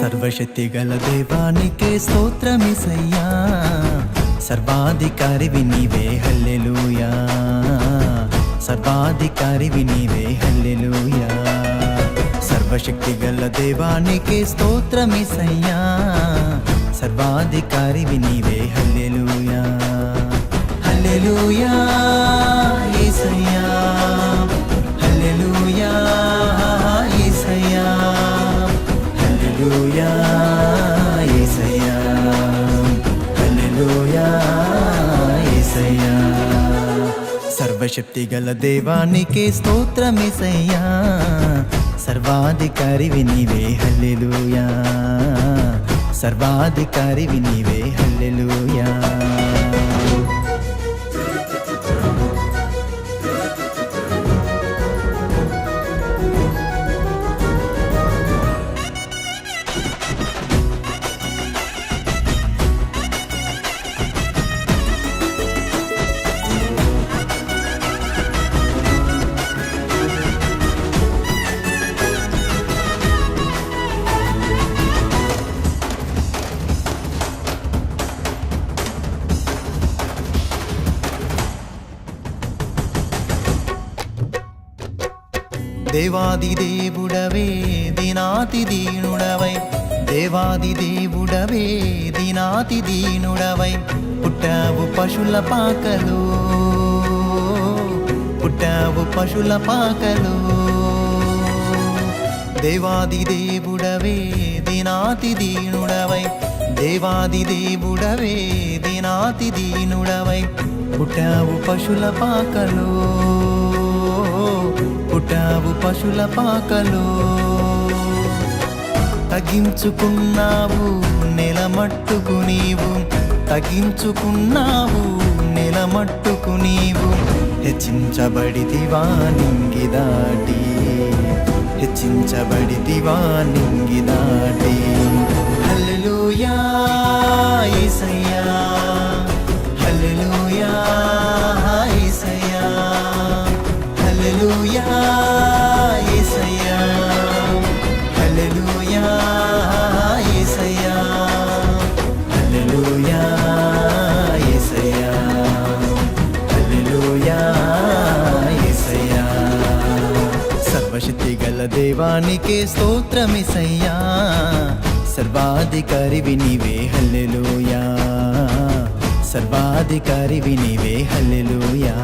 సర్వశక్తి గల దేవానికే స్తోత్రమిసయ్యా, సర్వాధికారివి నీవే హల్లెలూయా, సర్వాధికారివి నీవే హల్లెలూయా. సర్వశక్తి గల దేవానికే స్తోత్రమిసయ్యా, సర్వాధికారివి నీవే హల్లెలూయా, హల్లెలూయా యేసయ్యా, హల్లెలూయా యేసయ్యా, హల్లెలూయా యేసయ్యా, హల్లెలూయా యేసయ్యా. సర్వశక్తి గల దేవానికే స్తోత్రమిసయ్యా, సర్వాధికారివి నీవే హల్లెలూయా, సర్వాధికారివి నీవే హల్లెలూయా. దేవాది దేవుడవే దినాతి దీనుడవై, దేవాది దేవుడవే దినాతి దీనుడవై, పుట్టావు పశుల పాకలో, పుట్టావు పశుల పాకలో. దేవాది దేవుడవే దినాతి దీనుడవై, దేవాది దేవుడవే దినాతి దీనుడవై, పుట్టావు పశుల పాకలో, పుట్టావు పశుల పాకలో. తగ్గించుకున్నావు నెలమట్టుకు నీవు, తగ్గించుకున్నావు నెలమట్టుకు నీవు, హెచ్చించబడితివా నింగి దాటి, హెచ్చించబడితివా నింగి దాటి. హల్లెలూయా యేసయ్యా, హల్లెలూయా యేసయ్యా, హల్లెలూయా యేసయ్యా, హల్లెలూయా యేసయ్యా, హల్లెలూయా యేసయ్యా, హల్లెలూయా యేసయ్యా. సర్వశక్తి గల దేవానికే స్తోత్రమిసయ్యా, సర్వాధికారివి నీవే హల్లెలూయా, సర్వాధికారివి నీవే హల్లెలూయా.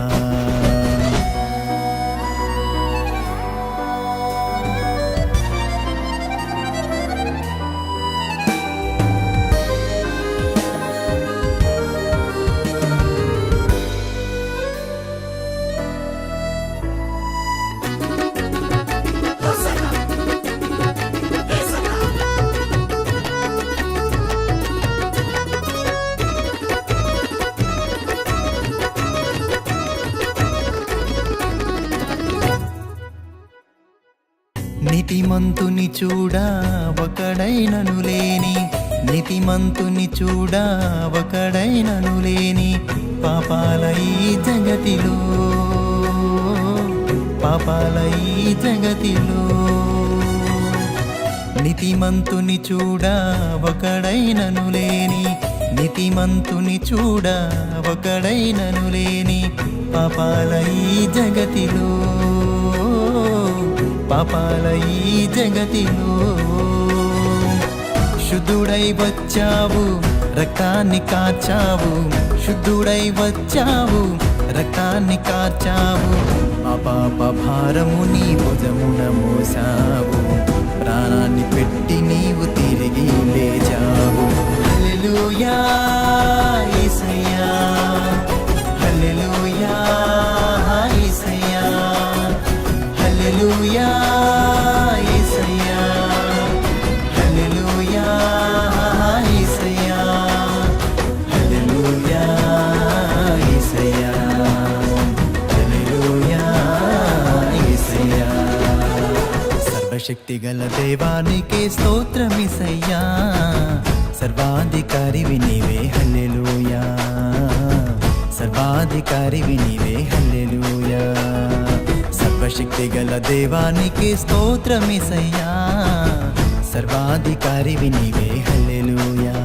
నీతిమంతుని చూడా ఒకడైనను లేని, నీతిమంతుని చూడా ఒకడైనను లేని, పాపాల ఈ జగతిలో, పాపాల ఈ జగతిలో. నీతిమంతుని చూడా ఒకడైనను లేని, నీతిమంతుని చూడా ఒకడైనను లేని, పాపాల ఈ జగతిలో, పాపాల ఈ జగతిలో. శుద్ధుడై వచ్చావు రక్తాన్ని కార్చావు, శుద్ధుడై వచ్చావు రక్తాన్ని కార్చావు, ఆ పాప భారము నీ భుజమున మోసావు, ప్రాణాన్ని పెట్టి నీవు తిరిగి లేచావు. హల్లెలూయా యేసయ్యా, హల్లెలూయా యేసయ్యా, హల్లెలూయా యేసయ్యా, హల్లెలూయా యేసయ్యా, హల్లెలూయా యేసయ్యా, హల్లెలూయా యేసయ్యా. సర్వశక్తి గల దేవానికే స్తోత్రమిసయ్యా, సర్వాధికారివి నీవే హల్లెలూయా, సర్వాధికారివి నీవే హల్లెలూయా. సర్వశక్తి గల దేవానికి స్తోత్రమిసయ్యా, సర్వాధికారివి నీవే హల్లెలూయా